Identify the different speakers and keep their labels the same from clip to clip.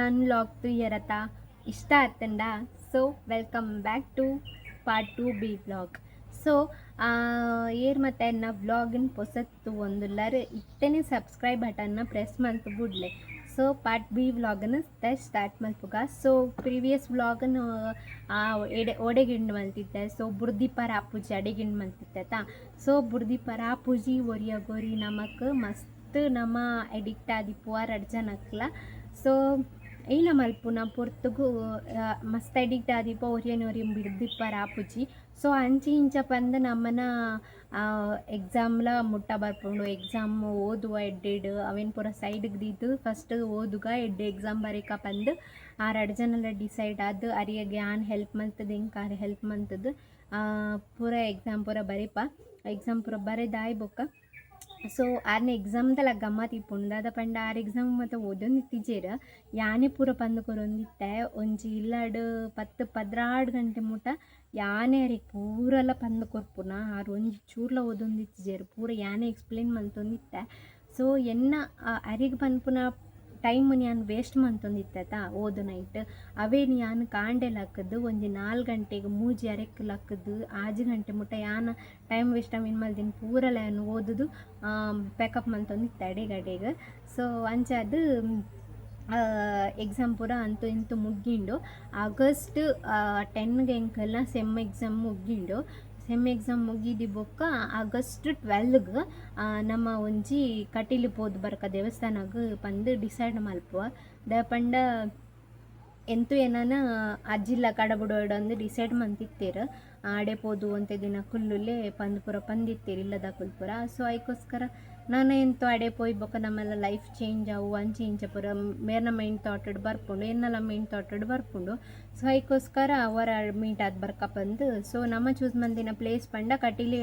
Speaker 1: ಅನ್ಲಾಕ್ತು ಎರತ ಇಷ್ಟ ಆತಂಡ. So welcome back to part 2 B vlog. So ಏರ್ ಮತ್ತೆ ನಾ ವ್ಲಾಗಿನ ಪೊಸತ್ತು ಒಂದುಲ್ಲರು ಇತ್ತೇನೆ ಸಬ್ಸ್ಕ್ರೈಬ್ ಬಟನ್ನ ಪ್ರೆಸ್ ಮಾಡ್ತು ಬಿಡ್ಲೆ. ಸೊ ಪಾರ್ಟ್ ಬಿ ವ್ಲಾಗನ್ನು ಸ್ಟಾರ್ಟ್ ಮಲ್ಪುಗ. ಸೊ ಪ್ರೀವಿಯಸ್ ವ್ಲಾಗನ್ನು ಒಡೆಗಿಂಡು ಮಲ್ತಿದ್ದೆ. ಸೊ ಬುರ್ದಿಪರ ಆಪುಜಿ ಅಡೆಗಿಂಡು ಮಲ್ತಿದ್ದೆ. ಸೊ ಬುರ್ದಿಪರ ಆಪುಜಿ ಒರಿಯ ಗೋರಿ ನಮಕ್ ಮಸ್ತ್ ನಮ್ಮ ಎಡಿಕ್ಟ್ ಆದಿಪ್ಪುವ ರಡ್ಜನಕ್ಲ. ಸೊ ಐನ ಮಲ್ಪುನ ಪೊರ್ತುಗು ಮಸ್ತ್ ಎಡಿಕ್ಟ್ ಆದಿಪ್ಪ ಒರಿಯನ್ ಬಿಡ್ದಿಪ್ಪರ ಆಪುಜಿ. ಸೊ ಅಂಚಿ ಇಂಚ ಪಂದು ನಮ್ಮನ ಎಕ್ಸಾಮ್ಲ ಮುಟ್ಟ ಬರ್ಪುಂಡು. ಎಕ್ಸಾಮ್ ಓದುವ ಎಡ್ಡೆಡ್ ಅವೇನು ಪೂರ ಸೈಡ್ಗೆ ದಿದ್ದು ಫಸ್ಟ್ ಓದುಗ ಎಡ್ಡೆ ಎಕ್ಸಾಮ್ ಬರೀಕ ಪಂದು ಆ ರಡ್ಜನೆಲ್ಲ ಡಿಸೈಡ್ ಆದು ಅರಿಯಗೆ ಆನ್ ಹೆಲ್ಪ್ ಮಲ್ತದೆ ಇಂಕಾರ ಹೆಲ್ಪ್ ಮಲ್ತದು ಪೂರ ಎಕ್ಸಾಮ್ ಪೂರ ಬರೀಪ. ಎಕ್ಸಾಮ್ ಪೂರ ಬರೆದಾಯ್ ಬೊಕ್ಕ. ಸೊ ಆರ್ನ ಎಕ್ಸಾಮ್ದಲ್ಲ ಗಮ್ಮತ್ ಇಪ್ಪುಂಡು ದಾದ ಪಂಡ ಆರ್ ಎಕ್ಸಾಮ್ ಮತ್ತು ಓದೊಂದಿತ್ತಿಜೇರ ಯಾನೇ ಪೂರ ಪಂದು ಕೊರೊಂದಿತ್ತೆ ಒಂಜಿ ಇಲ್ಲಾಡು 10-16 ಗಂಟೆ ಮುಟ ಯಾನೇ ಅರಿಗೆ ಪೂರೆಲ್ಲ ಪಂದು ಕೊರ್ಪುನ ಆರು ಒಂಜಿ ಚೂರ್ಲ ಓದೊಂದಿತ್ತಿಜೇರು ಪೂರ ಯಾನೇ ಎಕ್ಸ್ಪ್ಲೇನ್ ಮಲ್ತೊಂದಿತ್ತೆ. ಸೊ ಎನ್ನ ಅರಿಗೆ ಪನ್ಪುನ ಟೈಮ್ ನಾನು ವೇಸ್ಟ್ ಮಂತೊಂದಿತ್ತ ಓದು ನೈಟ್ ಅವೇ ನಾನು ಕಾಂಡೆಲಕ್ಕದು ಒಂಜಿ 4 ಗಂಟೆಗೆ ಮೂಜಿ ಅರೆಕ್ಕಲಕ್ಕದು 6 ಗಂಟೆ ಮುಟ್ಟ ಯಾನ ಟೈಮ್ ವೇಸ್ಟ್ ಮೀನ್ ಮಲ್ದಿನ ಪೂರಲ್ಲ ನಾನು ಓದುದು ಪ್ಯಾಕಪ್ ಮಂತೊಂದಿತ್ತ ಅಡೆಗಡೆಗೆ. ಸೊ ಅಂಚದು ಎಕ್ಸಾಮ್ ಪೂರ ಅಂತೂ ಇಂತೂ ಮುಗ್ಗಿಂಡು. ಆಗಸ್ಟ್ 10ಗೆ ಎಂಕಲ್ನ ಸೆಮ್ ಎಕ್ಸಾಮ್ ಮುಗ್ಗಿಂಡು. ಸೆಮ್ ಎಕ್ಸಾಮ್ ಮುಗಿದು ಬೊಕ್ಕ ಆಗಸ್ಟ್ 12ಗೆ ನಮ್ಮ ಒಂಜಿ ಕಟೀಲು ಪೋದು ಬರ್ಕ ದೇವಸ್ಥಾನಕ್ಕೆ ಪಂದು ಡಿಸೈಡ್ ಮಲ್ಪುವ ದಯಪಂಡ ಎಂತೂ ಏನಾನ ಅಜ್ಜಿಲ್ಲ ಕಡಬುಡೊಂದು ಡಿಸೈಡ್ ಮಂತಿತ್ತೇರು ಆಡೆ ಪೋದು ಒಂತೆ ದಿನ ಕುಲ್ಲುಲೆ ಪಂದು ಪೂರ ಪಂದಿತ್ತೇರು ಇಲ್ಲದ ಕುಲ್ಪುರ. ಸೊ ಅದಕ್ಕೋಸ್ಕರ ನಾನು ಎಂತೂ ಅಡೆ ಪೋಯ್ ಬೊಕ್ಕ ನಮ್ಮೆಲ್ಲ ಲೈಫ್ ಚೇಂಜ್ ಅವು ಅಂಚೆ ಇಂಚೆ ಪೂರ ಮೇರ್ನ ಮೈಂಡ್ ಥಾಟೆಡ್ ಬರ್ಪುಂಡು ಎನ್ನೆಲ್ಲ ಮೈಂಡ್ ಥಾಟೆಡ್ ಬರ್ಪುಂಡು. ಸೊ ಅದಕ್ಕೋಸ್ಕರ ಅವರ ಮೀಟ್ ಆದ ಬರ್ಕ ಬಂದು ಸೊ ನಮ್ಮ ಚೂಸ್ ಮಂದಿನ ಪ್ಲೇಸ್ ಪಂಡ ಕಟೀಲಿ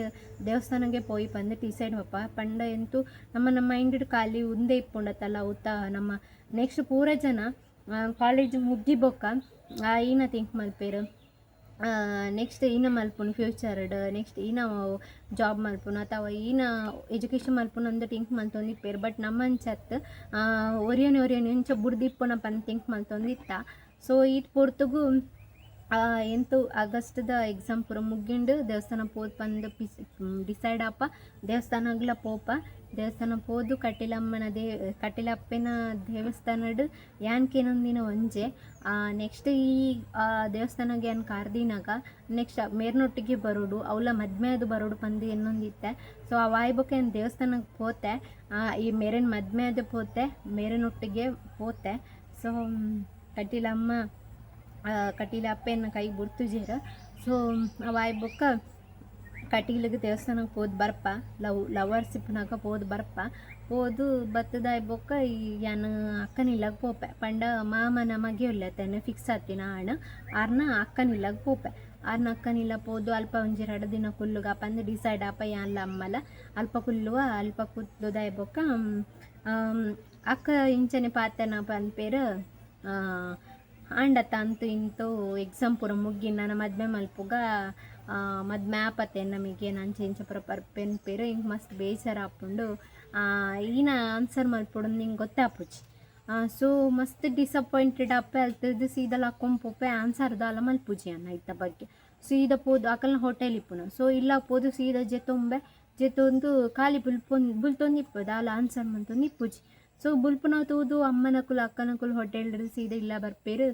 Speaker 1: ದೇವಸ್ಥಾನಕ್ಕೆ ಪೋಯಿ ಪಂದು ಡಿಸೈಡ್ ಬಪ್ಪ ಪಂಡ ಎಂತೂ ನಮ್ಮ ಮೈಂಡ್ ಖಾಲಿ ಉಂದೇ ಇಪ್ಪುಂಡತ್ತಲ್ಲ ಉತ್ತ ನಮ್ಮ ನೆಕ್ಸ್ಟ್ ಪೂರ ಜನ ಕಾಲೇಜ್ ಮುಗ್ಗಿ ಬೊಕ್ಕ ಈನ think ಮಲ್ಪೇರು next ಈನ ಮಲ್ಪುನು featured next ಈನ job ಮಲ್ಪುನು ಅಥವಾ ಈನ ಎಜುಕೇಷನ್ ಮಲ್ಪುನು ಅಂದು ಥಿಂಕ್ ಮಲ್ತೊಂದಿಪ್ಪೇರು. ಬಟ್ ನಮ್ಮ ಅಂಚತ್ತು ಒರಿಯನ್ ಇಂಚ ಬುಡ್ದಿಪ್ಪುನ ಪಂದು ಥಿಂಕ್ ಮಲ್ತೊಂದಿತ್ತ. ಸೊ ಇದು ಪೊರ್ತುಗು ಎಂತೂ ಆಗಸ್ಟ್ದ ಎಕ್ಸಾಮ್ ಪೂರ ಮುಗ್ಗಿಂಡು ದೇವಸ್ಥಾನ ಪೋದು ಪಂದು ಡಿಸೈಡ್ ಆಪ ದೇವಸ್ಥಾನಗ್ಲ ಪೋಪ. ದೇವಸ್ಥಾನ ಪೋದು ಕಟೀಲಮ್ಮನ ಕಟೀಲಪ್ಪನ ದೇವಸ್ಥಾನಡ್ ಯಾನ್ಕೇನೊಂದಿನ ಒಂಜೆ ನೆಕ್ಸ್ಟ್ ಈ ದೇವಸ್ಥಾನಕ್ಕೆ ಏನು ಕಾರ್ದಿನಾಗ ನೆಕ್ಸ್ಟ್ ಮೇರ್ನೊಟ್ಟಿಗೆ ಬರೋಡು ಅವಳ ಮದ್ಮೆ ಅದು ಬರೋಡು ಪಂದು ಇನ್ನೊಂದಿತ್ತೆ. ಸೊ ಆ ವಾಯ್ಬಕ್ಕೆ ಏನು ದೇವಸ್ಥಾನಕ್ಕೆ ಪೋತೆ ಈ ಮೇರಿನ ಮದ್ಮೆ ಅದು ಪೋತೆ ಮೇರಿನೊಟ್ಟಿಗೆ ಪೋತೆ. ಸೊ ಕಟೀಲಮ್ಮ ಕಟೀಲಪ್ಪನ ಕೈ ಬುಡ್ತುಜೇರ. ಸೊ ಅವಾಯ್ಬೊಕ್ಕ ಕಟೀಲಿಗೆ ದೇವಸ್ಥಾನಕ್ಕೆ ಪೋದು ಬರ್ಪ ಲವರ್ಸ್ ಇಪ್ಪನಾಗ ಪೋದು ಬರ್ಪ ಪೋದು ಬತ್ತದಾಯ್ ಬೊಕ್ಕ ಈ ಯಾನು ಅಕ್ಕನಿಲ್ಲಗೆ ಪೋಪೆ ಪಂಡ ಮಾಮ ನಮಗೆ ಒಲ್ಲೆತೇನೆ ಫಿಕ್ಸ್ ಆತಿನ ಆಣ ಆರ್ನ ಅಕ್ಕನಿಲ್ಲಗೆ ಪೋಪೆ ಆರ್ನ ಅಕ್ಕನಿಲ್ಲ ಪೋದು ಅಲ್ಪ ಒಂಜಿ 2 ದಿನ ಕುಲ್ಲುಗ ಪಂದು ಡಿಸೈಡ್ ಆಪ ಯಾನ್ಲ ಅಮ್ಮಲ ಅಲ್ಪ ಕುಲ್ಲುವ ಅಲ್ಪ ಕುತ್ತುದಾಯ್ ಬೊಕ್ಕ ಅಕ್ಕ ಇಂಚನೆ ಪಾತನ ಪಂದ್ಪೇರು ಆಂಡತ್ತ ಅಂತೂ ಇಂತೂ ಎಕ್ಸಾಮ್ ಪೂರ ಮುಗ್ಗಿ ನಾನು ಮದ್ಮೆ ಮಲ್ಪುಗ ಮದ್ಮೆ ಆಪತ್ತೆ ನಮಗೆ ನಾನು ಚೇಂಜ್ ಪೂರ ಪರ್ಪೆನ್ ಪೇರು ಹಿಂಗೆ ಮಸ್ತ್ ಬೇಸರ ಹಾಕ್ಕೊಂಡು ಈನ ಆನ್ಸರ್ ಮಲ್ಪೊಡು ನಿಂಗೆ ಗೊತ್ತಾಪುಜಿ. ಸೊ ಮಸ್ತ್ ಡಿಸಪಾಯಿಂಟೆಡ್ ಅಪ್ಪೆ ಅಲ್ತದ್ದು ಸೀದಲ್ ಹಾಕೊಂಪೊಪ್ಪೆ ಆನ್ಸರ್ದ ಅಲ್ಲ ಮಲ್ಪುಜಿ ಅನ್ನ ಇತ್ತ ಬಗ್ಗೆ ಸೀದಾ ಪೋದು ಅಕಲ್ನ ಹೋಟೆಲ್ ಇಪ್ಪುನ. ಸೊ ಇಲ್ಲ ಪೋದು ಸೀದಾ ಜೆತ್ತೊಂದು ಖಾಲಿ ಬುಲ್ತೊಂದಿಪ್ಪದ ಅಲ್ಲ ಆನ್ಸರ್ ಮಂತೊಂದು ಇಪ್ಪುಜಿ. ಸೊ ಬುಲ್ಪುನ ತೂದು ಅಮ್ಮನಕುಲು ಅಕ್ಕನಕುಲು ಹೋಟೆಲ್ ಸೀದಾ ಇಲ್ಲ ಬರ್ಪೇರು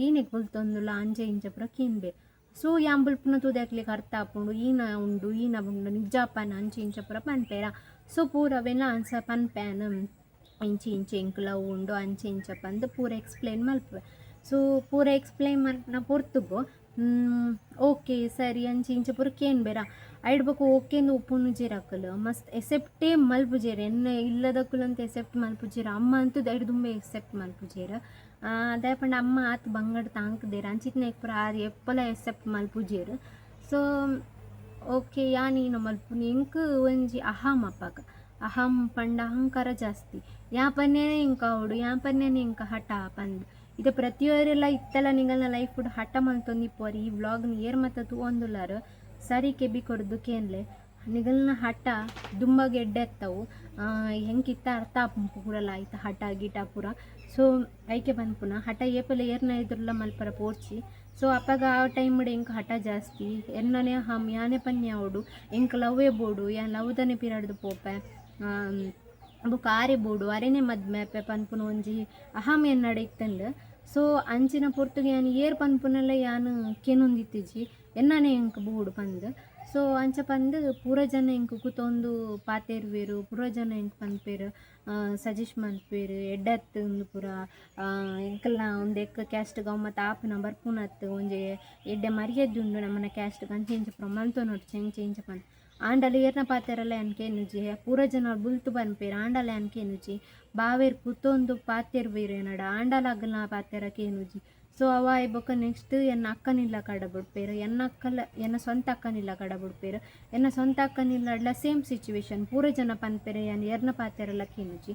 Speaker 1: ಈನೆಗೆ ಬುಲ್ತೊಂದುಲ್ಲ ಅಂಜೆ ಇಂಚ ಪೂರ ಕಿನ್ಬೆ. ಸೊ ಯಾನ್ ಬುಲ್ಪುನ ತೂದಾಕ್ಲಿಕ್ಕೆ ಅರ್ಥ ಆಪುಂಡು ಈನ ಉಂಡು ಈನ ಉಂಡು ನಿಜಾಪನ ಅಂಚೆ ಇಂಚ ಪೂರ ಪನ್ಪೇರ. ಸೊ ಪೂರವೆಲ್ಲ ಆನ್ಸರ್ ಪನ್ಪೇನು ಇಂಚೆ ಇಂಚೆ ಇಂಕ್ಲ ಉಂಡು ಅಂಚೆ ಇಂಚ ಪಂದು ಪೂರ ಎಕ್ಸ್ಪ್ಲೇನ್ ಮಲ್ಪೆ. ಸೊ ಪೂರ ಎಕ್ಸ್ಪ್ಲೇನ್ ಮಲ್ಪನ ಪೊರ್ತುಗು ಓಕೆ ಸರಿ ಅಂಚೆ ಇಂಚ ಪೂರ ಕೇನ್ ಬೇರ ಐಡ್ಬೇಕು ಓಕೆಂದು ಉಪ್ಪುನು ಜೀರಾಕಲು ಮಸ್ತ್ ಎಸೆಪ್ಟೇ ಮಲ್ಪುಜೇರು ಎನ್ನ ಇಲ್ಲದಕ್ಕಲು ಅಂತ ಎಸೆಪ್ಟ್ ಮಲ್ಪುಜೇರು. ಅಮ್ಮ ಅಂತೂ ದೈಡ್ ದುಂಬೆ ಎಕ್ಸೆಪ್ಟ್ ಮಲ್ಪುಜೇರು ಅದೇ ಪಂಡ ಅಮ್ಮ ಆತು ಬಂಗಡ್ ತಾಂಕ್ದೇರು ಅಂಚಿತ್ನ ಪೂರ ಆರು ಎಪ್ಪಲ ಎಕ್ಸೆಪ್ಟ್ ಮಲ್ಪುಜೇರು. ಸೊ ಓಕೆ ಯಾನೀನು ಮಲ್ಪುನಿ ಇಂಕ್ ಒಂಜಿ ಅಹಂ ಅಪ್ಪಗ ಅಹಂ ಪಂಡ ಅಹಂಕಾರ ಜಾಸ್ತಿ ಯಾಪನ್ನೇನೆ ಇಂಕ ಅವಡು ಯಾಪನ್ನೇನೆ ಇಂಕ ಹಠ ಪಂದು ಇದು ಪ್ರತಿಯೊರೆಲ್ಲ ಇತ್ತಲ್ಲ ನಿಂಗಲ್ನ ಲೈಫ್ ಫುಡ್ ಹಠ ಮಲ್ತೊಂದಿಪ್ಪೋರಿ ಈ ವ್ಲಾಗ್ನ ಏರ್ ಮತ್ತೆ ತೂವೊಂದುಲ್ಲಾರು ಸರಿ ಕೆಬಿ ಕೊಡ್ದು ಕೇನ್ಲೆ ನಿಗಲ್ನ ಹಠ ದುಂಬ ಗೆಡ್ಡೆ ಎತ್ತವು ಹೆಂಗಿತ್ತ ಅರ್ಥ ಪೂರಲ್ಲ ಆಯ್ತು ಹಠ ಗಿಟ ಪೂರ. ಸೊ ಐಕೆ ಪನ್ಪುನ ಹಠ ಏಪಲ ಏರ್ನ ಎದುರುಲ ಮಲ್ಪರ ಪೋರ್ಚಿ. ಸೊ ಅಪ್ಪಗ ಆ ಟೈಮ್ಡ್ ಎಂಕ್ ಹಠ ಜಾಸ್ತಿ ಎನ್ನನೆ ಹಮ್ ಯಾನೆ ಪನ್ಯಾವಡು ಎಂಕ್ ಲವ್ವೇ ಬೋಡು ಯಾನ್ ಲವ್ದನೆ ಪಿರಾಡ್ದು ಪೋಪೆ ಬುಕ್ ಆರೆ ಬೋಡು ಅರೆನೆ ಮದ್ಮೆಪೆ ಪನ್ಪುನ ಒಂಜಿ ಅಹಮ್ ಎನ್ನಡೆ ಇತ್ತಂಡ್. ಸೊ ಅಂಚಿನ ಪೊರ್ತುಗೆ ಯಾನ್ ಏರ್ ಪನ್ಪುನಲ್ಲ ಯಾನ್ ಕೆನೊಂದಿತ್ತಿಜಿ ಎನ್ನನೆ ಎಂಕ್ ಬೋಡು ಪಂದ್. ಸೊ ಅಂಚ ಪಂದ್ ಪೂರ ಜನ ಎಂಕ್ ಕುತೊಂದು ಪಾತೆರ್ವೆರು, ಪೂರ ಜನ ಎಂಕ್ ಪನ್ಪೆರ್ ಸಜೆಸ್ಟ್ ಮನ್ಪೆರ್ ಎಡ್ಡತ್ ಉಂದು ಪೂರ ಎಂಕಲ್ನ ಒಂದು ಎಕ್ಕ ಕ್ಯಾಸ್ಟ್ ಗಮ್ಮತ್ ಆಪುನ ಬರ್ಪುನತ್ ಒಂಜಿ ಎಡ್ಡೆ ಮರ್ಯಾದೆ ಉಂಡು ನಮ್ಮನ ಕ್ಯಾಸ್ಟ್ ಅಂಚೆ ಇಂಚ ಪೂರ ಮಲ್ತೊನೊಡು ಚೆಂಚ ಪಂದ್. ಆಂಡಲ ಏರ್ನ ಪಾತೆರಲ್ಲ ಎನ್ಕೇನುಜಿ ಪೂರ ಜನ ಬುಲ್ತು ಪನ್ಪೆರ್ ಆಂಡಲ ಎನ್ಕೇನುಜಿ ಬಾವೇರ್ ಕುತ್ತೊಂದು ಪಾತೆರ್ವೆರು ಏನಡ ಆಂಡಲ ಅಗಲ್ನ ಪಾತೆರ ಕೇನುಜಿ. ಸೊ ಅವ ಬೊಕ್ಕ ನೆಕ್ಸ್ಟ್ ಎನ್ನ ಅಕ್ಕನಿಲ್ಲ ಕಡ ಬಿಡ್ಪೇರು ಎನ್ನ ಅಕ್ಕಲ ಎನ್ನ ಸ್ವಂತ ಅಕ್ಕನಿಲ್ಲ ಕಡ ಬಿಡ್ಪೇರು ಎನ್ನ ಸ್ವಂತ ಅಕ್ಕನಿಲ್ಲ ಸೇಮ್ ಸಿಚುವೇಶನ್ ಪೂರ ಜನ ಪನ್ಪೆರೆ ಯಾನ್ ಏರ್ನ ಪಾತೆರಲ್ಲ ಕೇನುಜಿ.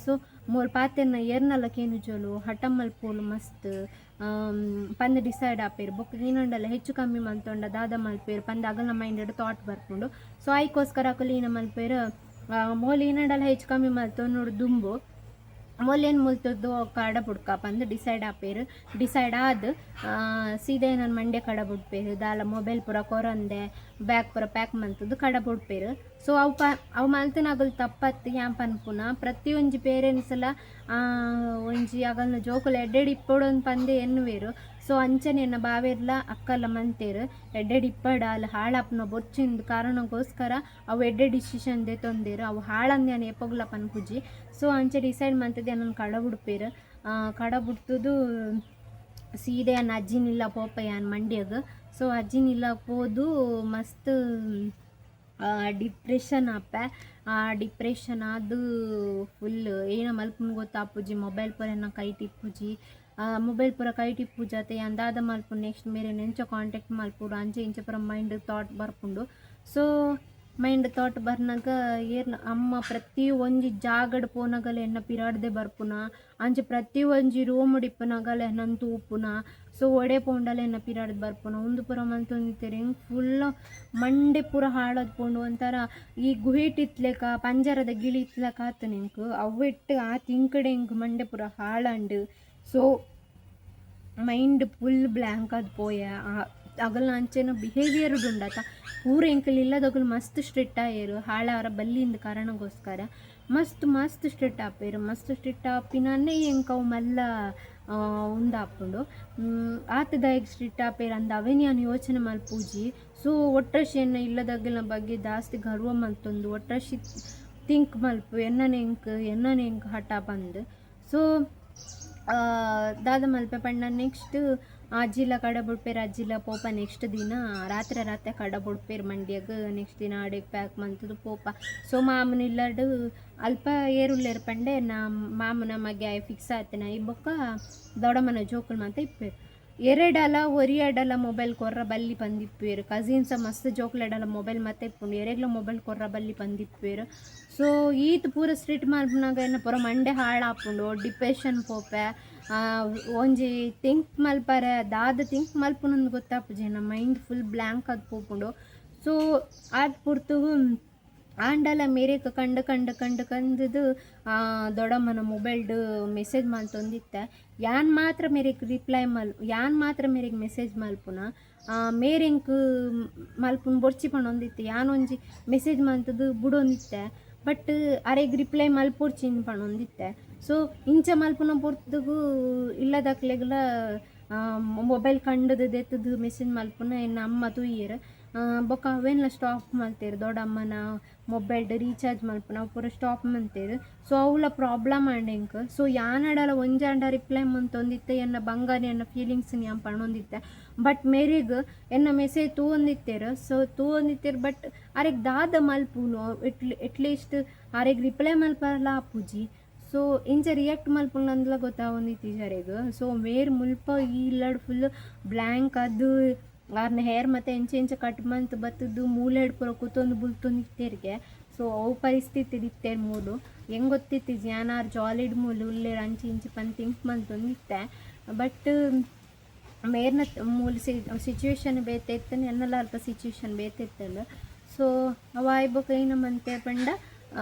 Speaker 1: ಸೊ ಮೂರು ಪಾತೆರ್ನ ಏರ್ನಲ್ಲ ಕೇನುಜೋಲು ಹಠ ಮಲ್ಪೋಲು ಮಸ್ತ್ ಪಂದ್ ಡಿಸೈಡ್ ಆಪೇರು ಬೊಕ್ಕ ಈನಂಡಲ್ಲ ಹೆಚ್ಚು ಕಮ್ಮಿ ಮಲ್ತೊಂಡ ದಾದ ಮಲ್ಪೇರು ಪಂದ್ ಅಗಲ್ನ ಮೈಂಡ್ ಥಾಟ್ ಬರ್ಕೊಂಡು. ಸೊ ಆಯ್ಕೋಸ್ಕರ ಅಕಲು ಈನ ಮಲ್ಪೇರು ಮೋಲ್ ಈನಂಡಲ್ಲ ಹೆಚ್ಚು ಕಮ್ಮಿ ಮಲ್ತೊಂದು ದುಂಬು ಮೊಲ್ಲೇನು ಮುಲ್ತದ್ದು ಕಡ ಬುಡ್ಕ ಪಂದು ಡಿಸೈಡ್ ಆಪೇರು. ಡಿಸೈಡ್ ಆದ ಸೀದಾ ನನ್ನ ಮಂಡ್ಯ ಕಡ ಬಿಡ್ಪೇರು ದಾಲ ಮೊಬೈಲ್ ಪೂರ ಕೊರಂದೆ ಬ್ಯಾಗ್ ಪೂರ ಪ್ಯಾಕ್ ಮಲ್ತದ್ದು ಕಡ ಬಿಡ್ಪೇರು. ಸೊ ಅವು ಮಲ್ತನಾಗಲು ತಪ್ಪತ್ತು ಯಾನ್ ಪನ್ಪುನ ಪ್ರತಿಯೊಂಜಿ ಪೇರೆಂಟ್ಸ್ ಎಲ್ಲ ಒಂಜಿ ಅಗಲ್ನ ಜೋಕುಲು ಎಡ್ಡೆಡ್ ಇಪ್ಪೊಡು ಪಂದೆ ಎನ್ನುವೇರು. ಸೊ ಅಂಚನೆ ಎನ್ನ ಬಾವೆರ್ಲ ಅಕ್ಕಲ್ಲ ಮಂತೇರು ಎಡ್ಡೆಡ್ ಇಪ್ಪಡ ಅಲ್ಲಿ ಹಾಳಾಪ್ನ ಬೊಚ್ಚಿಂದ ಕಾರಣಕ್ಕೋಸ್ಕರ ಅವು ಎಡ್ಡೆ ಡಿಸಿಷನ್ ದೇ ತೊಂದೇರು ಅವು ಹಾಳಂದು ನಾನು ಎಪ್ಪೋಗ್ಲ ಪನ್ಪುಜಿ. ಸೊ ಅಂಚೆ ಡಿಸೈಡ್ ಮಂತದೆ ನನ್ನ ಕಡ ಬಿಡ್ಪೇರು. ಕಡ ಬಿಡ್ತದು ಸೀದೆ ನನ್ನ ಅಜ್ಜಿನಿಲ್ಲ ಪೋಪ ಯಾನ್ ಮಂಡ್ಯಾಗ. ಸೊ ಅಜ್ಜಿನಿಲ್ಲ ಹೋದು ಮಸ್ತ್ ಡಿಪ್ರೆಷನ್ ಆಪೆ. ಡಿಪ್ರೆಷನ್ ಆದು ಫುಲ್ ಏನ ಮಲ್ಪುನ್ ಗೊತ್ತಾಪುಜಿ ಮೊಬೈಲ್ ಪೂರ ಎನ್ನ ಕೈ ಟಿಪ್ಪುಜಿ ಮೊಬೈಲ್ ಪೂರ ಕೈ ಟಿಪ್ಪುಜತೆ ಅಂದಾದ ಮಲ್ಪುಂಡು ನೆಕ್ಸ್ಟ್ ಮೇರೆ ನೆಂಚ ಕಾಂಟ್ಯಾಕ್ಟ್ ಮಲ್ಪುಡು ಅಂಚೆ ಇಂಚೆ ಪೂರ ಮೈಂಡ್ ಥಾಟ್ ಬರ್ಪುಂಡು. ಸೊ ಮೈಂಡ್ ಥಾಟ್ ಬರ್ನಾಗ ಏರ್ನ ಅಮ್ಮ ಪ್ರತಿ ಒಂಜಿ ಜಾಗಡ್ ಪೋನಗಲ ಎನ್ನ ಪಿರಾಡ್ದೆ ಬರ್ಪುನ ಅಂಚೆ ಪ್ರತಿ ಒಂಜಿ ರೂಮ್ ಡಿಪ್ಪನಗಲ ಎನ್ನಂತ ತೂಪುನ. ಸೊ ಒಡೆ ಪೋಂಡಲ ಎನ್ನ ಪಿರಾಡ್ದು ಬರ್ಪುನ ಉಂದು ಪೂರ ಮಲ್ತೊಂದಿತ್ತೇರು ಹೆಂಗೆ ಫುಲ್ ಮಂಡೆ ಪೂರ ಹಾಳದ್ ಪೋಂಡು ಒಂಥರ ಈ ಗುಹೆಟ್ ಇತ್ಲೆಕ ಪಂಜರದ ಗಿಳಿ ಇತ್ಲಕ ಆತ ನೆಂಕ್ ಅವಿಟ್ಟು ಆ ತಿಂಕಡೆ ಹೆಂಗೆ ಮಂಡೆ ಪೂರ ಹಾಳಂಡು. ಸೊ ಮೈಂಡ್ ಫುಲ್ ಬ್ಲ್ಯಾಂಕ್ ಅದು ಪೋಯ ಅಗಲ್ನ ಅಂಚೆನ ಬಿಹೇವಿಯರ್ ಉಂಡಾತ ಪೂರ ಎಂಕಲ್ ಇಲ್ಲದಗಲು ಮಸ್ತ್ ಸ್ಟ್ರಿಕ್ಟ್ ಆಯೇರು ಹಾಳಾರ ಬಲ್ಲಿಂದ ಕಾರಣಕ್ಕೋಸ್ಕರ ಮಸ್ತ್ ಸ್ಟ್ರಿಕ್ಟ್ ಆಪೇರು. ಮಸ್ತ್ ಸ್ಟ್ರಿಕ್ಟ್ ಆಪಿನೇ ಎಂಕವು ಮಲ್ಲ ಉಂದಾಪುಂಡು ಆತದಾಯಕ ಸ್ಟ್ರಿಕ್ಟ್ ಆಪೇರು ಅಂದ ಅವೆನಿಯಾನು ಯೋಚನೆ ಮಲ್ಪೂಜಿ. ಸೊ ಒಟ್ರಶಿ ಎನ್ನ ಇಲ್ಲದಗಲ್ನ ಬಗ್ಗೆ ಜಾಸ್ತಿ ಗರ್ವ ಮಲ್ತೊಂದು ಒಟ್ರಶಿ ಥಿಂಕ್ ಮಲ್ಪು ಎನ್ನನೆ ಎಂಕ್ ಹಠ ಬಂದು. ಸೊ ದಾದ ಮಲ್ಪೆ ಪಂಡ ನೆಕ್ಸ್ಟ್ ಅಜ್ಜಿಲ ಕಡ ಬಿಡ್ಪೇರು ಅಜ್ಜಿಲ ಪೋಪ ನೆಕ್ಸ್ಟ್ ದಿನ ರಾತ್ರಿ ಕಡ ಬಿಡ್ಪೇರು ಮಂಡ್ಯಾಗ. ನೆಕ್ಸ್ಟ್ ದಿನ ಅಡೆಗೆ ಪ್ಯಾಕ್ ಮಂತದು ಪೋಪ. ಸೊ ಮಾಮನ ಇಲ್ಲಡು ಅಲ್ಪ ಏರುಳ್ಳೇರು ಪಂಡೆ ನಾ ಮಾಮನ ಮಗೆ ಫಿಕ್ಸ್ ಆಯ್ತೇನ ಈ ಬೊಕ್ಕ ದೊಡ್ಡಮ್ಮನ ಜೋಕುಲ್ ಮಾತ ಇಪ್ಪೇರು ಎರಡಲ ಒರಿಯಡಲ ಮೊಬೈಲ್ ಕೊರ್ರ ಬಲ್ಲಿ ಪಂದಿಪ್ಪೇರು ಕಸಿನ್ಸ ಮಸ್ತ್ ಜೋಕ್ಲೆಡಲ ಮೊಬೈಲ್ ಮತ್ತೆ ಇಪ್ಪುಂಡು ಎರೆಗ್ಲ ಮೊಬೈಲ್ ಕೊರ್ರ ಬಲ್ಲಿ ಪಂದಿಪ್ಪೇರು. ಸೊ ಈತ್ ಪೂರ ಸ್ಟ್ರೀಟ್ ಮಲ್ಪನಾಗ ಎನ್ನ ಪೂರ ಮಂಡೆ ಹಾಳಾಪುಂಡು ಡಿಪ್ರೆಷನ್ ಪೋಪೆ ಒಂಜಿ ಥಿಂಕ್ ಮಲ್ಪರೆ ದಾದ ಥಿಂಕ್ ಮಲ್ಪುನೊಂದು ಗೊತ್ತಾಪುಜಿ ನಮ್ಮ ಮೈಂಡ್ ಫುಲ್ ಬ್ಲ್ಯಾಂಕ್ ಅದು ಪೋಪುಂಡು. ಸೊ ಆದ್ ಪುರ್ತು ಆಂಡಲ ಮೇರೆಗೆ ಕಂಡು ದೊಡ್ಡಮ್ಮನ ಮೊಬೈಲ್ಡು ಮೆಸೇಜ್ ಮಲ್ತೊಂದಿತ್ತೆ ಯಾನ್ ಮಾತ್ರ ಮೇರೆಗೆ ಮೆಸೇಜ್ ಮಲ್ಪುನ ಮೇರೆಂಕ್ ಮಲ್ಪುನ್ ಬೊರ್ಚಿ ಪಣೊಂದಿತ್ತೆ ಯಾನ್ ಒಂಜಿ ಮೆಸೇಜ್ ಮಲ್ತದು ಬುಡೊಂದಿತ್ತೆ ಬಟ್ ಅರೆಗ್ ರಿಪ್ಲೈ ಮಲ್ಪೊರ್ಚಿನ್ ಪಣೊಂದಿತ್ತೆ. ಸೊ ಇಂಚ ಮಲ್ಪುನ ಪೊರ್ತುಗು ಇಲ್ಲದಕ್ಲೆಗ್ಲ ಮೊಬೈಲ್ ಕಂಡದು ದೆತ್ತದು ಮೆಸೇಜ್ ಮಲ್ಪುನ ಎನ್ನ ಅಮ್ಮ ತುಯ್ಯರು ಬೊಕ್ಕ ಅವೆಲ್ಲ ಸ್ಟಾಪ್ ಮಲ್ತೇರು ದೊಡ್ಡಮ್ಮನ ಮೊಬೈಲ್ ರೀಚಾರ್ಜ್ ಮಲ್ಪುನ ಅವು ಪೂರ ಸ್ಟಾಪ್ ಮಲ್ತೇರು. ಸೊ ಅವಳ ಪ್ರಾಬ್ಲಮ್ ಆಂಡೆಂಕ್. ಸೊ ಯಾನಡಲ ಒಂಜಾಂಡ ರಿಪ್ಲೈ ಮಂತೊಂದಿತ್ತೆ ಎನ್ನ ಬಂಗಾರಿ ಎನ್ನ ಫೀಲಿಂಗ್ಸ್ ಯಾನ್ ಪಣೊಂದಿತ್ತೆ ಬಟ್ ಮೇರೆಗ್ ಎನ್ನ ಮೆಸೇಜ್ ತೂವೊಂದಿತ್ತೇರು. ಸೊ ತೂವೊಂದಿತ್ತೇರು ಬಟ್ ಅರೆಗ್ ದಾದ ಮಲ್ಪುನು ಎಟ್ಲೀಸ್ಟ್ ಅರೆಗ್ ರಿಪ್ಲೈ ಮಲ್ಪಲ್ಲ ಆಪುಜಿ. ಸೊ ಇಂಚ ರಿಯಾಕ್ಟ್ ಮಲ್ಪುನ ಅಂದ್ಲ ಗೊತ್ತಾವೊಂದಿತ್ತು ಜರೆಗ್. ಸೊ ಮೇರ್ ಮುಲ್ಪ ಈ ಇಲ್ಲಡ್ ಫುಲ್ ಬ್ಲ್ಯಾಂಕ್ ಅದು ಅವ್ರನ್ನ ಹೇರ್ ಮತ್ತು ಎಂಚೆ ಕಟ್ ಮಂತ್ ಬತ್ತದ್ದು ಮೂಲೆಡ್ ಪೂರ ಕೂತೊಂದು ಬುಲ್ತೊಂದಿತ್ತೇರಿಗೆ. ಸೊ ಅವು ಪರಿಸ್ಥಿತಿ ಇತ್ತೇರು ಮೂಲು ಹೆಂಗೆ ಗೊತ್ತಿತ್ತು ಯಾನಾರು ಜಾಲಿಡ್ ಮೂಲು ಉಲ್ಲೇರು ಅಂಚಿ ಇಂಚಿ ಪಂದು ಥಿಂಕ್ ಮಂತೊಂದಿತ್ತೆ ಬಟ್ ಮೇರ್ನ ಮೂಲ ಸಿಚುವೇಶನ್ ಬೇತಿತ್ತು ಎನ್ನಲ್ಲ ಅಲ್ಪ ಸಿಚುವೇಶನ್ ಬೇತಿತ್ತಲ್ಲ. ಸೊ ಅವ ಆಯ್ಬೇಕು ಏನು ಮಂತೆ ಪಂಡ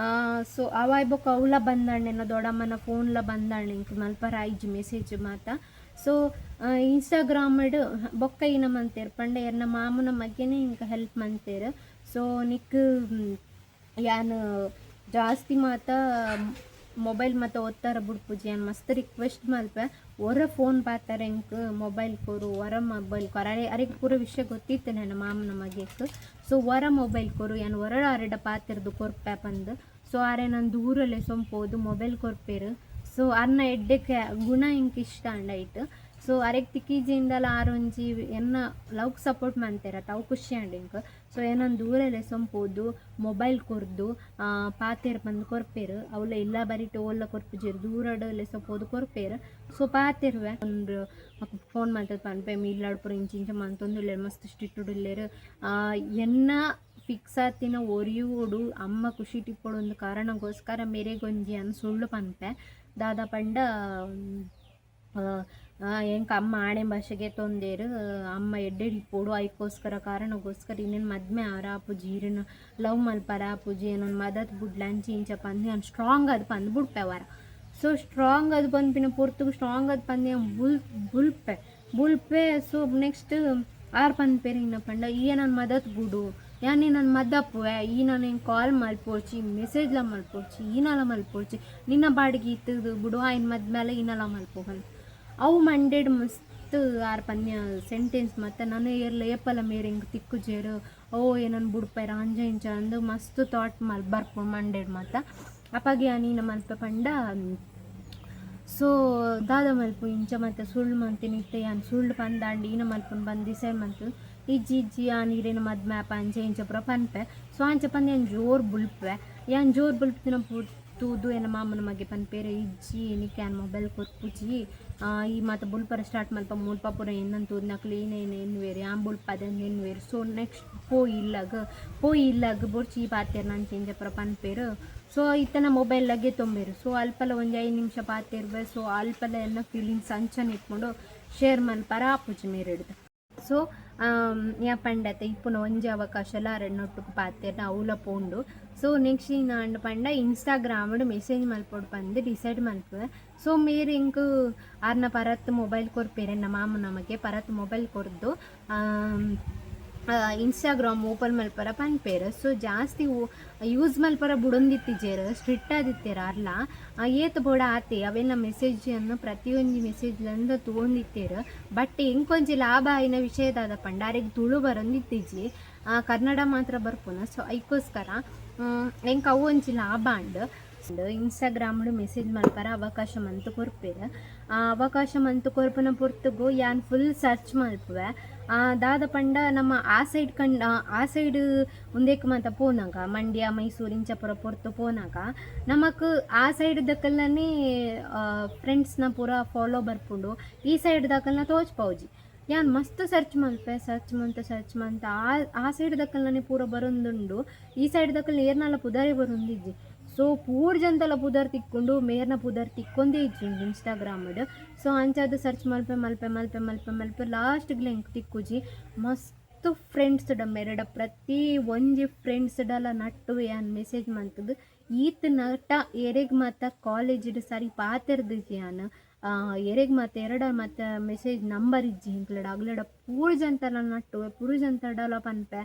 Speaker 1: ಸೊ ಅವಾಯ್ ಬೊಕ ಅವಲ ಬಂದಾಂಡೆನ ದೊಡಮ್ಮನ ಫೋನ್ಲ ಬಂದಾಂಡೆ ಇಂಕ್ ಮಲ್ಪರ ಐಜಿ ಮೆಸೇಜ್ ಮಾತ. ಸೊ ಇನ್ಸ್ಟಾಗ್ರಾಮ್ಡ್ ಬೊಕ್ಕ ಇನ ಮಂತೇರು ಪಂಡ ಎರ್ನ ಮಾಮನ ಮಗ್ಗೆನೇ ಇಂಕ ಹೆಲ್ಪ್ ಮಂತೇರು. ಸೊ ನಿಕ್ ಯಾನ್ ಜಾಸ್ತಿ ಮಾತ ಮೊಬೈಲ್ ಮತ್ತು ಒತ್ತರ ಬುಡ್ಪುಜಿ ಯಾನ್ ಮಸ್ತ್ ರಿಕ್ವೆಸ್ಟ್ ಮಲ್ಪೆ ಒರ ಫೋನ್ ಪಾತಾರೆ ಇಂಕ್ ಮೊಬೈಲ್ ಕೊರು ಒರ ಮೊಬೈಲ್ ಕೊರು ಅರೆಗ್ ಪೂರ ವಿಷಯ ಗೊತ್ತಿತ್ತು ನನ್ನ ಮಾಮನ ಮಗೆಕ್. ಸೊ ಒರ ಮೊಬೈಲ್ ಕೊರು ಯಾನ್ ಒರ ಅರೆಡ ಪಾತಿರ್ದು ಕೊರ್ಪೆ ಪಂದು. ಸೊ ಆರೆ ನಾನು ದೂರಲ್ಲೇ ಸೊಂಪೋದು ಮೊಬೈಲ್ ಕೊರ್ಪೇರು. ಸೊ ಅರ್ನ ಎಡ್ಡೆಕ್ಕೆ ಗುಣ ಇಂಕ್ ಇಷ್ಟ ಅಂಡಾಯ್ತು. ಸೊ ಅರೆಗ್ ತಿಕ್ಕಿಜಿಂದಲ ಆರೊಂಜಿ ಎನ್ನ ಲವ್ಕ್ ಸಪೋರ್ಟ್ ಮಾಡ್ತೇರ ತಾವು ಖುಷಿ ಅಂಡಿಂಕ್. ಸೊ ಏನೊಂದು ದೂರಲ್ಲೇ ಸೊಂಪೋದು ಮೊಬೈಲ್ ಕೊರ್ದು ಪಾತೇರು ಬಂದು ಕೊರ್ಪೇರು. ಅವಳ ಇಲ್ಲ ಬರೀ ಟೋಲ್ಲ ಕೊರ್ಪಿಜೇರು ದೂರಡಲ್ಲೇ ಸೊಪ್ಪೋದು ಕೊರ್ಪೇರು. ಸೊ ಪಾತೇರುವೆ ಒಂದು ಫೋನ್ ಮಾಡ್ತದೆ ಪನ್ಪೆ ಮೀಲಾಡ್ಪುರ ಇಂಚಿಂಚ ಮಂತೊಂದುಲ್ಲೇರು ಮಸ್ತ್ ಸ್ಟಿಟ್ಟುಡುಲ್ಲೇರು ಎನ್ನ ಫಿಕ್ಸ್ ಆತಿನ ಒರಿಯೋಡು ಅಮ್ಮ ಖುಷಿ ಟಿಪ್ಪೋಡು ಒಂದು ಕಾರಣಗೋಸ್ಕರ ಮೇರೆಗೊಂಜಿ ಅನ್ನು ಸುಳ್ಳು ಪನ್ಪೆ ದಾದ ಪಂಡ ಎಂಕ ಅಮ್ಮ ಆಣೆ ಭಾಷೆಗೆ ತೊಂದೇರು ಅಮ್ಮ ಎಡ್ಡೆಡಿ ಪೋಡು ಐಕೋಸ್ಕರ ಕಾರಣಗೋಸ್ಕರ ಇನ್ನೇನು ಮದ್ಮೆ ಆರಾಪುಜಿ ಈರಿನ ಲವ್ ಮಲ್ಪರ ಆಪುಜಿ ಏನೊಂದು ಮದತ್ ಬುಡ್ಲಂಚಿ ಇಂಚ ಪಂದು ನಾನು ಸ್ಟ್ರಾಂಗ್ ಅದು ಪಂದು ಬಿಡ್ಪೆವರ. ಸೊ ಸ್ಟ್ರಾಂಗ್ ಅದು ಬಂದ್ಪಿನ ಪೊರ್ತುಗು ಸ್ಟ್ರಾಂಗ್ ಅದು ಪಂದು ಬುಲ್ಪೆ. ಸೊ ನೆಕ್ಸ್ಟ್ ಆರು ಪನ್ಪೇರು ಇನ್ನ ಪಂಡ ಈ ನನ್ನ ಮದತ್ ಬುಡು ಯಾನೇ ನನ್ನ ಮದ್ದಪ್ಪುವೆ ಈ ನಾನು ಹೆಂಗೆ ಕಾಲ್ ಮಲ್ಪೋಡ್ಚಿ ಮೆಸೇಜ್ಲ ಮಲ್ಪೋಡ್ಚಿ ಈನಲ ಮಲ್ಪೋಡ್ಚಿ ನಿನ್ನ ಬಾಡಿಗೆ ಇತ್ತದು ಬಿಡು ಆಯ್ನ ಮದ್ಮೇಲೆ ಈನಲ ಮಲ್ಪೋಗನ್ ಅವು ಮಂಡೇಡ್ ಮಸ್ತ್ ಆರು ಪನ್ಯ ಸೆಂಟೆನ್ಸ್ ಮತ್ತು ನಾನು ಏರ್ಲ ಏಪಲ ಮೇರೆ ಹಿಂಗೆ ತಿಕ್ಕುಜೇರು ಓ ಏನನ್ನು ಬುಡ್ಪೈರ ಅಂಜ ಇಂಚ ಅಂದು ಮಸ್ತ್ ಥಾಟ್ ಬರ್ಪು ಮಂಡೇಡ್ ಮತ್ತು ಅಪ್ಪಾಗೆ ನೀನು ಮಲ್ಪೆ ಪಂಡ. ಸೊ ದಾದ ಮಲ್ಪು ಇಂಚ ಮತ್ತು ಸುಳ್ಳು ಮಂತೀನಿ ಇತ್ತೆ ಯಾನ್ ಸುಳ್ಳು ಪಂದಾಂಡಿ ಈನ ಮಲ್ಪನ್ ಬಂದು ಡಿಸೈಡ್ ಮಂತು ಇಜ್ಜಿ ಆ ನೀರಿನ ಮದ್ಮೆ ಅಂಚೆ ಇಂಚ ಪುರ ಪನ್ಪೆ. ಸೊ ಅಂಚೆ ಪಂದು ಏನು ಜೋರು ಬುಲ್ಪೆ ಯಾನ್ ಜೋರು ಬುಲ್ಪಿನ ತೂದು ಏನ ಮಾಮನ ಮಗೆ ಪನ್ಪೇರೆ ಇಜ್ಜಿ ನಿಕ್ಕೆ ಯಾನ್ ಮೊಬೈಲ್ ಕೊರ್ಪುಜಿ ಈ ಮತ್ತು ಬುಲ್ಪರ ಸ್ಟಾರ್ಟ್ ಮಲ್ಪ ಮುಲ್ಪ ಪುರ ಏನಂತೂ ನಕ್ಲಿ ಏನು ವೇರು ಯಾನ್ ಬುಲ್ಪದಂಗೆ ಏನು ವೇರು. ಸೊ ನೆಕ್ಸ್ಟ್ ಪೋಯಿ ಇಲ್ಲಾಗ ಬೊರ್ಚಿ ಈ ಪಾತೇರು ನಾನು ಚೇಂಜ ಪುರ ಪನ್ಪೇರು. ಸೊ ಇತ್ತನ ಮೊಬೈಲ್ಲಾಗೆ ತೊಂಬೇರು. ಸೊ ಅಲ್ಪಲ ಒಂದು 5 ನಿಮಿಷ ಪಾತೇರ್ವೆ. ಸೊ ಅಲ್ಪಲ ಎಲ್ಲ ಫೀಲಿಂಗ್ಸ್ ಅಂಚನೆ ಇಟ್ಕೊಂಡು ಶೇರ್ ಮಲ್ಪರ ಆಪುಜಿ ಮೇರೆಡ್ದು. ಸೊ ಯಾ ಪಂಡತೆ ಇಪ್ಪುನ ಒಂಜಿ ಅವಕಾಶಲ ಅರೆನ್ನೊಟ್ಟುಕು ಪಾತೇರ್ನ ಅವಲ ಪೋಂಡು. ಸೊ ನೆಕ್ಸ್ಟ್ ನಾನು ಪಂಡ ಇನ್ಸ್ಟಾಗ್ರಾಮ್ಡ್ ಮೆಸೇಜ್ ಮಲ್ಪೊಡು ಪಂದು ಡಿಸೈಡ್ ಮಲ್ಪುವೆ. ಸೊ ಮೇರೆ ಇಂಕ್ ಆರ್ನ ಪರತ್ ಮೊಬೈಲ್ ಕೊರ್ಪೇರೆ ನಮ್ಮ ಮಾಮ ನಮಗೆ ಪರತ್ ಮೊಬೈಲ್ ಕೊರ್ದು ಇನ್ಸ್ಟಾಗ್ರಾಮ್ ಓಪನ್ ಮಲ್ಪರ ಪನ್ಪೇರು. ಸೊ ಜಾಸ್ತಿ ಯೂಸ್ ಮಲ್ಪರ ಬುಡೊಂದಿತ್ತಿಜೇರು ಸ್ಟ್ರಿಕ್ಟ್ ಆದಿತ್ತೇರ ಅಲ್ಲ ಏತ್ ಬೋಡ ಆತೆ ಅವೆಲ್ಲ ಮೆಸೇಜನ್ನು ಪ್ರತಿಯೊಂದು ಮೆಸೇಜ್ಲಂದ ತೊಗೊಂಡಿತ್ತೇರು. ಬಟ್ ಎಂಕೊಂಜಿ ಲಾಭ ಆಯ್ನ ವಿಷಯದಾದ ಪಂಡಾರಿಗೆ ತುಳು ಬರೊಂದಿತ್ತಿಜಿ ಕನ್ನಡ ಮಾತ್ರ ಬರ್ಪುನ. ಸೊ ಐಕೋಸ್ಕರ ಎಂಕ ಅವು ಒಂಜಿ ಲಾಭ ಅಂಡ್ ಇನ್ಸ್ಟಾಗ್ರಾಮ್ಡ್ ಮೆಸೇಜ್ ಮಲ್ಪರ ಅವಕಾಶ ಮಂತು ಕೊರ್ಪೇರು. ಅವಕಾಶ ಮಂತು ಕೊರ್ಪುನ ಪೊರ್ತುಗು ಯಾನ್ ಫುಲ್ ಸರ್ಚ್ ಮಲ್ಪುವೆ. ದಾದ ಪಂಡ ನಮ್ಮ ಆ ಸೈಡ್ ಉಂದೇಕ್ ಮಾತ ಪೋನಾಗ ಮಂಡ್ಯ ಮೈಸೂರು ಇಂಚಪುರ ಪೊರ್ತು ಪೋನಾಗ ನಮಕ್ ಆ ಸೈಡ್ ದಕ್ಕಲ್ನೇ ಫ್ರೆಂಡ್ಸ್ನ ಪೂರ ಫಾಲೋ ಬರ್ಪುಂಡು ಈ ಸೈಡ್ ದಕ್ಕಲ್ನ ತೋಚ್ಪೌಜಿ ಯಾನ್ ಮಸ್ತ್ ಸರ್ಚ್ ಮಂತ ಆ ಸೈಡ್ ದಕ್ಕಲ್ನೇ ಪೂರ ಬರೊಂದುಂಡು ಈ ಸೈಡ್ ದಕ್ಕಲ್ ಏರ್ನಲ ಪುದಾರಿ ಬರೊಂದಿಜ್ಜಿ. ಸೊ ಪೂರ್ ಜನತಲ ಪುದರ್ ತಿಕ್ಕೊಂಡು ಮೇರ್ನ ಪುದರ್ ತಿಕ್ಕೊಂಡೇ ಇಜ್ಜಿ ಇನ್ಸ್ಟಾಗ್ರಾಮ್ಡ್. ಸೊ ಅಂಚದು ಸರ್ಚ್ ಮಲ್ಪೆ ಲಾಸ್ಟ್ಗೆ ಲಿಂಕ್ ತಿಕ್ಕುಜಿ ಮಸ್ತ್ ಫ್ರೆಂಡ್ಸ್ ಮೇರೆಡ ಪ್ರತಿ ಒಂಜಿ ಫ್ರೆಂಡ್ಸ್ಡಲ ನಟ್ಟು ಯಾನ್ ಮೆಸೇಜ್ ಮಂತದ್ದು ಈತ್ ನಟ ಎರೆಗ್ ಮಾತ ಕಾಲೇಜ್ಡ್ ಸರಿ ಪಾತೆರ್ದಿಜಿ ಯಾನ್ ಎರೆಗ್ ಮಾತ ಎರಡ ಮತ್ತು ಮೆಸೇಜ್ ನಂಬರ್ ಇಜ್ಜಿ ಇಂಕ್ಲಡ್ ಅಗ್ಲಡ ಪೂರ್ ಜನತಲ ನಟ್ಟು ಪೂರ್ ಜನತಡಲ ಪನ್ಪೆ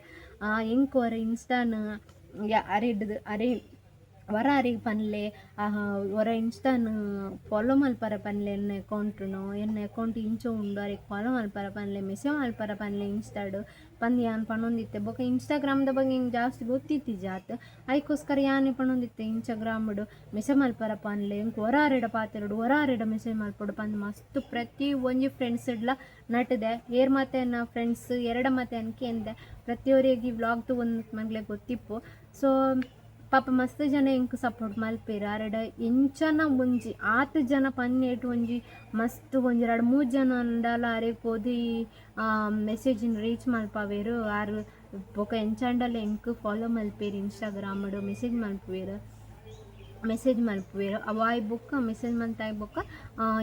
Speaker 1: ಎಂಕ್ ವರ ಇನ್ಸ್ಟಾನ್ ಅರೆ ವರ ಅರಿಗೆ ಪನ್ಲೆ ವರ ಇನ್ಸ್ಟಾನ್ ಫಾಲೋ ಮಲ್ಪರ ಪನ್ಲೆ ಎನ್ನ ಅಕೌಂಟ್ ಇಂಚೋ ಉಂಡು ಅರಿಗೆ ಫಾಲೋ ಮಲ್ಪರ ಪನ್ಲೆ ಮೆಸೇಜ್ ಮಲ್ಪರ ಪನ್ಲೆ ಇನ್ಸ್ಟಾಡ್ ಪಂದು ಯಾನ್ ಪಣೊಂದಿತ್ತೆ ಬೊಕ ಇನ್ಸ್ಟಾಗ್ರಾಮ್ದ ಬಗ್ಗೆ ಹಿಂಗೆ ಜಾಸ್ತಿ ಗೊತ್ತಿತ್ತಿ ಜಾತ್ ಅದಕ್ಕೋಸ್ಕರ ಯಾನೇ ಪಣೊಂದಿತ್ತೆ ಇನ್ಸ್ಟಾಗ್ರಾಮ್ಡ್ ಮೆಸೇಜ್ ಮಲ್ಪರ ಪನ್ಲೆ ಇಂಕ್ ಹೊರ ಆರೆಡ ಮೆಸೇಜ್ ಮಲ್ಪಡು ಪಂದು ಮಸ್ತ್ ಪ್ರತಿ ಒಂಜಿ ಫ್ರೆಂಡ್ಸ್ ಇಡ್ಲ ನಟದೆ ಏರ್ ಮತ್ತೆ ನನ್ನ ಫ್ರೆಂಡ್ಸ್ ಎರಡ ಮತ್ತೆ ಅನ್ಕೆ ಅಂದೆ ಪ್ರತಿಯೊರಿಗೆ ವ್ಲಾಗ್ ಒಂದು ಮಗ್ಲೆ ಗೊತ್ತಿಪ್ಪು. ಸೊ ಪಾಪ ಮಸ್ತ್ ಜನ ಎಂಕ್ ಸಪೋರ್ಟ್ ಮಲ್ಪೇರು ಆರೆಡ ಎಂಚನ ಒಂಜಿ 8 ಜನ ಪನ್ನೇಟು ಒಂಜಿ ಮಸ್ತ್ ಒಂಜಿ 2-3 ಜನ ಅಂಡಲ ಅರೆಗ್ ಪೋದಿ ಮೆಸೇಜಿನ ರೀಚ್ ಮಲ್ಪವೇರು ಆರು ಬೊಕ ಎಂಚಂಡಲ ಎಂಕ್ ಫಾಲೋ ಮಲ್ಪೇರು ಇನ್ಸ್ಟಾಗ್ರಾಮ್ಡ್ ಮೆಸೇಜ್ ಮಲ್ಪುವೆರು ಅವಾಯ್ ಬೊಕ್ಕ ಮೆಸೇಜ್ ಮಂತಾಯ್ ಬೊಕ್ಕ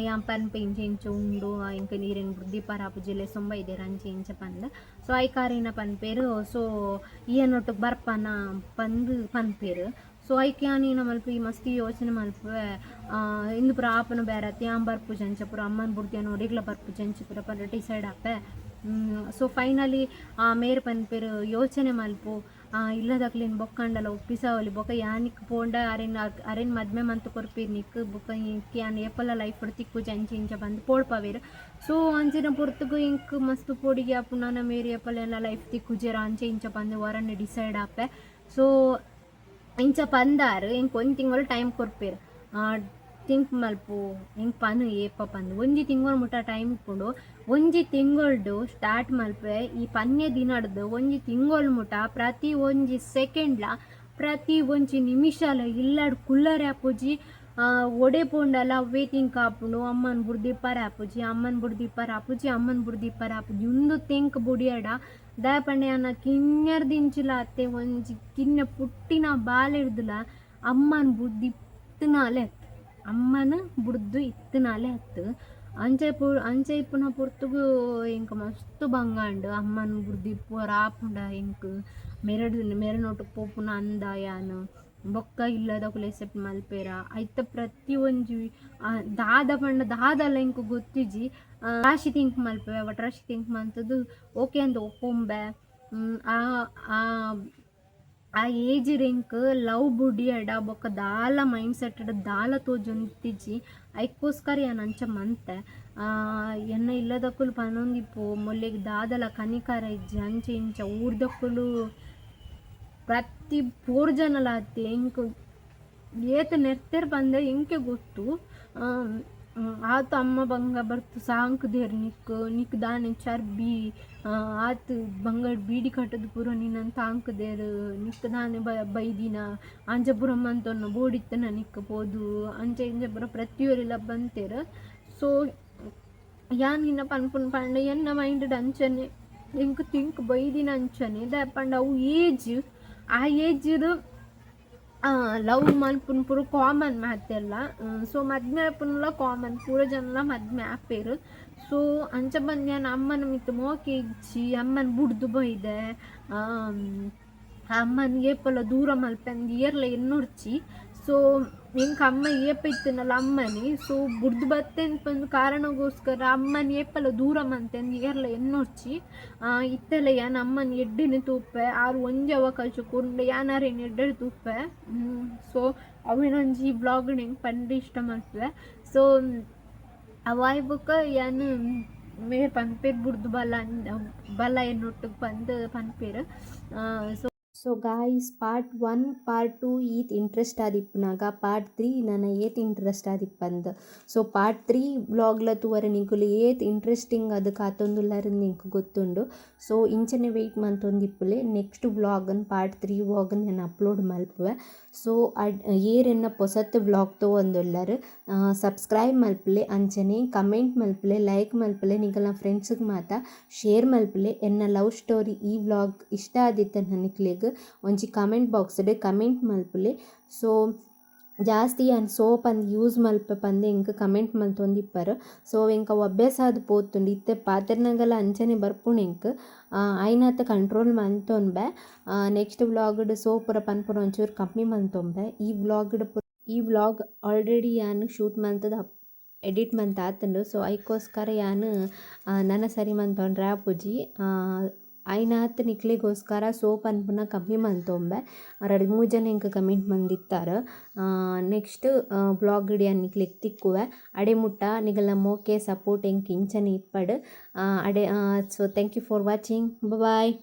Speaker 1: ಯಾನ್ ಪನ್ಪೆ ಇಂಚ ಉಂಡು ಇಂಕ ನೀರಿನ ಬುದ್ಧಿ ಪರಾಪು ಜಿಲ್ಲೆ ಸೊಂಬ ಇದೇರು ಅಂಚೆ ಇಂಚ ಪಂದ. ಸೊ ಐ ಕಾರಿನ ಪನ್ಪೇರು. ಸೊ ಈಯನೊಟ್ಟಿಗೆ ಬರ್ಪನ ಪಂದು ಪನ್ಪೇರು. ಸೊ ಐಕೆ ಯಾನೀನ ಮಲ್ಪ ಈ ಮಸ್ತಿ ಯೋಚನೆ ಮಲ್ಪೆ ಇಂದು ಪುರ ಆಪನ ಬೇರೆ ತ್ಯಾಂ ಬರ್ಪು ಜಂಚ ಪುರ ಅಮ್ಮನ ಬುಡ್ದಿಯನ್ನು ಒಡಿಗ್ಲ ಬರ್ಪು ಜಂಚ ಪುರ ಪರ ಡಿಸೈಡ್ ಆಪೆ. ಸೊ ಫೈನಲಿ ಮೇರೆ ಪನ್ಪೇರು ಯೋಚನೆ ಮಲ್ಪು ಇಲ್ಲದಕ್ಲಿನ ಬೊಕ್ಕಂಡಲ ಒಪ್ಪಿಸವಲಿ ಬೊಕ್ಕ ಯಾನಿಕ್ ಪೋಂಡ ಅರೆನ್ ಮದ್ಮೆ ಮಂತು ಕೊರ್ಪೀರ್ ನಿಕ್ ಬೊಕ್ಕ ಇಂಕ್ ಯಾನ್ ಏಪಲ ಲೈಫ್ ತಿಕ್ಕು ಜಂಚಿ ಇಂಚ ಬಂದು ಪೋಡ್ಪವೇರು. ಸೊ ಅಂಚಿನ ಪೊರ್ತುಗು ಇಂಕ್ ಮಸ್ತ್ ಪೋಡಿಗೆ ಆಪುನಾನ ಮೇರೆ ಏಪಲ ಎಲ್ಲ ಲೈಫ್ ತಿಕ್ಕು ಜೇರ ಅಂಚೆ ಇಂಚ ಬಂದು ವರನ್ನ ಡಿಸೈಡ್ ಆಪೆ. ಸೊ ಇಂಚ ಪಂದಾರು ಇಂಕ್ ಒಂದು ತಿಂಗಳು ಟೈಮ್ ಕೊರ್ಪೇರು ಥಿಂಕ್ ಮಲ್ಪು ಹಿಂಗೆ ಪನು ಏಪ ಪಂದು ಒಂಜಿ ತಿಂಗಳು ಮುಟ್ಟ ಟೈಮ್ ಇಟ್ಕೊಂಡು ಒಂಜಿ ತಿಂಗಳ್ದು ಸ್ಟಾರ್ಟ್ ಮಲ್ಪೆ ಈ ಪನ್ಯ ದಿನಡ್ದು ಒಂಜಿ ತಿಂಗಳು ಮುಟ್ಟ ಪ್ರತಿ ಒಂಜಿ ಸೆಕೆಂಡ್ಲ ಪ್ರತಿ ಒಂಜಿ ನಿಮಿಷಲ ಇಲ್ಲಾಡ್ ಕುಲ್ಲರ್ ಆಪುಜಿ ಒಡೆ ಪೋಂಡಲ ಅವೇ ತಿಂಕ್ ಆಪುಂಡು ಅಮ್ಮನ ಬುಡ್ದಿಪ್ಪರ ಆಪುಜಿ ಅಮ್ಮನ ಬುಡ್ದಿಪ್ಪರ ಆಪುಜಿ ಅಮ್ಮನ ಬುಡ್ದಿಪ್ಪರ ಆಪುಜಿ ಉಂದು ತೆಂಕ್ ಬುಡಿಯಡ ದಾಯಪಂಡೆ ಅನ್ನ ಕಿನ್ನರ್ದಿಂಚಿಲ ಅತ್ತೆ ಒಂಜಿ ಕಿನ್ನ ಪುಟ್ಟಿನ ಬಾಲಿಡ್ದುಲ ಅಮ್ಮನ ಬುಡ್ದಿ ಇತ್ತನಾಲೆ ಅಮ್ಮನ ಬುಡ್ದು ಇತ್ತನಾಲೆ ಹತ್ತು ಅಂಚೆ ಇಪ್ಪುನ ಪೊರ್ತುಗು ಇಂಕ ಮಸ್ತ್ ಬಂಗಾಂಡು ಅಮ್ಮನ ಬುಡ್ದು ಇಪ್ಪುವರ ಆಪುಂಡ ಇಂಕ್ ಮೆರನೊಟ್ಟು ಪೋಪುನ ಅಂದ ಯಾನು ಬೊಕ್ಕ ಇಲ್ಲದಕುಲು ಎಸೆಪ್ಟ್ ಮಲ್ಪೇರ ಐತ ಪ್ರತಿ ಒಂಜಿ ದಾದ ಪಂಡ ದಾದಲ್ಲ ಇಂಕ್ ಗೊತ್ತಿಜಿ ರಾಶಿ ತಿಂಕ್ ಮಲ್ಪೆ ಒಟ್ಟು ರಾಶಿ ತಿಂಕ್ ಮಂತದ್ದು ಓಕೆ ಅಂತ ಒಪ್ಪೊಂಬೆ ಆ ಏಜ್ ರೆಂಕ್ ಲವ್ ಬುಡಿಯಡ ಬೊಕ್ಕ ದಾಲ ಮೈಂಡ್ ಸೆಟ್ ದಾಲ ತೋಜೊಂದಿಜ್ಜಿ ಐಕ್ಕೋಸ್ಕರ ಯಾನ್ ಅಂಚ ಮಂತೆ ಎನ್ನ ಇಲ್ಲದಕ್ಕುಲು ಪನೊಂದಿಪ್ಪು ಮೊಲ್ಲೆಗ್ ದಾದಲ ಕನಿಕರ ಇಜ್ಜಿ ಅಂಚೆ ಇಂಚ ಊರ್ದಕ್ಕುಲು ಪ್ರತಿ ಪೋರ್ಜನಲ ಅತ್ತೆ ಇಂಕ್ ಏತ ನೆರ್ತೆರ್ ಬಂದೆ ಇಂಕೆ ಗೊತ್ತು ಆತ ಅಮ್ಮ ಬಂಗ ಬರ್ತು ಸಾಂಕ್ದೇರ್ ನಿಕ್ ದಾನೆ ಚರ್ಬಿ ಆತ ಬಂಗಡ್ ಬೀಡಿ ಕಟ್ಟದು ಪೂರ ನೀನಂತ ತಾಂಕ್ದೇರ್ ನಿಕ್ ದಾನೆ ಬೈದಿನ ಅಂಜಪುರಮ್ಮ ಅಂತನ್ನು ಬೋಡಿತ್ತನ ನಿಕ್ ಪೋದು ಅಂಚೆ ಇಂಜ ಪುರ ಪ್ರತಿಯೊರೆಲ್ಲ ಬಂತೇರ. ಸೊ ಯಾನ್ ಹಿನ್ನ ಪನ್ಪುನ್ ಪಂಡ ಎನ್ನ ಮೈಂಡ್ ಅಂಚನೆ ಇಂಕ್ ತಿಂಕ್ ಬೈದಿನ ಅಂಚನೆ ದಾಯಪಂಡ ಅವು ಏಜ್ ಆ ಏಜ್ದು ಲವ್ ಮಲ್ಪುನ್ ಪೂರ ಕಾಮನ್ ಮಾತೆಲ್ಲ. ಸೊ ಮದ್ಮೆ ಆಪುನ್ಲ ಕಾಮನ್ ಪೂರ ಜನಲ ಮದ್ಮೆ ಆಪೇರು. ಸೊ ಅಂಚ ಬಂದು ನಾನು ಅಮ್ಮನ ಮಿತ್ತು ಮೋಕೆ ಇಜ್ಜಿ ಅಮ್ಮನ ಬುಡ್ದು ಬೈದೆ ಅಮ್ಮನ ಏಪಲ ದೂರ ಮಲ್ಪಂದು ಏರ್ಲ ಎನ್ನೊಡ್ಚಿ. ಸೊ ಇಂಕ ಅಮ್ಮ ಏಪ ಇತ್ತನಲ್ಲ ಅಮ್ಮನಿ ಸೊ ಬುಡ್ದು ಬತ್ತೆಂದು ಬಂದು ಕಾರಣಗೋಸ್ಕರ ಅಮ್ಮನ ಏಪಲ ದೂರ ಮಂತೆಂದು ಏರ್ಲ ಎನ್ನೊಡ್ಚಿ ಇತ್ತೆಲ್ಲ ಯಾನ್ ಅಮ್ಮನ ಎಡ್ಡಿನ ತೂಪೆ ಆರು ಒಂಜಿ ಅವಕಾಶ ಕೊಂಡು ಯಾನಾರೇನು ಎಡ್ಡೆ ತೂಪೆ. ಸೊ ಅವಿನೊಂಜಿ ಬ್ಲಾಗ್ ನಂಗೆ ಪಂಡ ಇಷ್ಟ ಮಾಡ್ತದೆ. ಸೊ ಅವಾಯ್ ಬುಕ್ಕ ಯಾನು ಮೇರೆ ಪನ್ಪೇರ್ ಬುಡ್ದು ಬಲ್ಲ ಎನ್ನೊಟ್ಟಿಗೆ ಬಂದು ಪನ್ಪೇರು. ಸೊ ಗಾಯ್ಸ್ ಪಾರ್ಟ್ 1 ಪಾರ್ಟ್ 2 ಈತ್ ಇಂಟ್ರೆಸ್ಟ್ ಆದಿಪ್ಪುನಾಗ ಪಾರ್ಟ್ 3 ನನ್ನ ಏತ್ ಇಂಟ್ರೆಸ್ಟ್ ಆದಿಪ್ಪಂದು. ಸೊ ಪಾರ್ಟ್ 3 ಬ್ಲಾಗ್ಲ ತೂವರೆ ನಿಂಕುಲು ಏತ್ ಇಂಟ್ರೆಸ್ಟಿಂಗ್ ಅದು ಕಾತೊಂದುಲ್ಲಾರ ನಿಂಕು ಗೊತ್ತುಂಡು. ಸೊ ಇಂಚನೆ ವೆಯ್ಟ್ ಮಂತೊಂದಿಪ್ಪುಲೆ ನೆಕ್ಸ್ಟ್ ಬ್ಲಾಗನ್ ಪಾರ್ಟ್ 3 ಬ್ಲಾಗನ್ ನಾನು ಅಪ್ಲೋಡ್ ಮಲ್ಪುವೆ. ಸೊ ಏರೆನ್ನ ಪೊಸತ್ ಬ್ಲಾಗ್ ತೊಗೊಂದುಲ್ಲಾರು ಸಬ್ಸ್ಕ್ರೈಬ್ ಮಲ್ಪಲೆ ಅಂಚನೆ ಕಮೆಂಟ್ ಮಲ್ಪಲೆ ಲೈಕ್ ಮಲ್ಪಲೆ ನಿಂಕಲ್ನ ಫ್ರೆಂಡ್ಸ್ಗೆ ಮಾತ ಶೇರ್ ಮಲ್ಪಲೆ ಎನ್ನ ಲವ್ ಸ್ಟೋರಿ ಈ ಬ್ಲಾಗ್ ಇಷ್ಟ ಆದಿತ್ತ ನನಕ್ಲೆಗ್ ಒಂಜಿ ಕಮೆಂಟ್ ಬಾಕ್ಸ್ಡ್ ಕಮೆಂಟ್ ಮಲ್ಪಲೆ. ಸೊ ಜಾಸ್ತಿ ಅನ್ ಸೋಪ್ ಅಂದ್ ಯೂಸ್ ಮಲ್ಪೆ ಪಂದೆ ಇಂಕ ಕಮೆಂಟ್ ಮಲ್ತೊಂದಿಪ್ಪರು. ಸೊ ಇಂಕ ಅಭ್ಯಾಸ ಅದು ಪೋತುಂಡು ಇತ್ತೆ ಪಾತೆರ್ನಗಲ ಅಂಚನೆ ಬರ್ಪುಣು ಇಂಕ್ ಐನಾತ ಕಂಟ್ರೋಲ್ ಮಂತೊಂಬೆ. ನೆಕ್ಸ್ಟ್ ವ್ಲಾಗ್ಡ್ ಸೋಪುರ ಪನ್ಪುರ ಒಂಚೂರು ಕಮ್ಮಿ ಮಂತೊಂಬೆ. ಈ ವ್ಲಾಗ್ ಆಲ್ರೆಡಿ ಯಾನು ಶೂಟ್ ಮಂತದ ಎಡಿಟ್ ಮಂತ್ ಆತುಂಡು. ಸೊ ಐಕೋಸ್ಕರ ಯಾನು ನನ್ನ ಸರಿ ಮಂತೊಂಡ್ರೆ ಆಪುಜಿ ಐನಾತ್ ನಿಕ್ಲೆಗೋಸ್ಕರ ಸೋಪ್ ಅನ್ಪುನ ಕಮ್ಮಿ ಮಂತೊಂಬೆ. 2-3 ಜನ ಇಂಕ ಕಮೆಂಟ್ ಮಂದಿತ್ತಾರ. ನೆಕ್ಸ್ಟ್ ಬ್ಲಾಗ್ ಡಿಯನ್ ನಿಕ್ಲೆಗ್ ತಿಕ್ಕುವೆ ಅಡೆ ಮುಟ್ಟ ನಿಗಲ ಮೋಕೆ ಸಪೋರ್ಟ್ ಎಂಕ್ ಇಂಚನೆ ಇಪ್ಪಡು ಅಡೆ. So thank you for watching. Bye.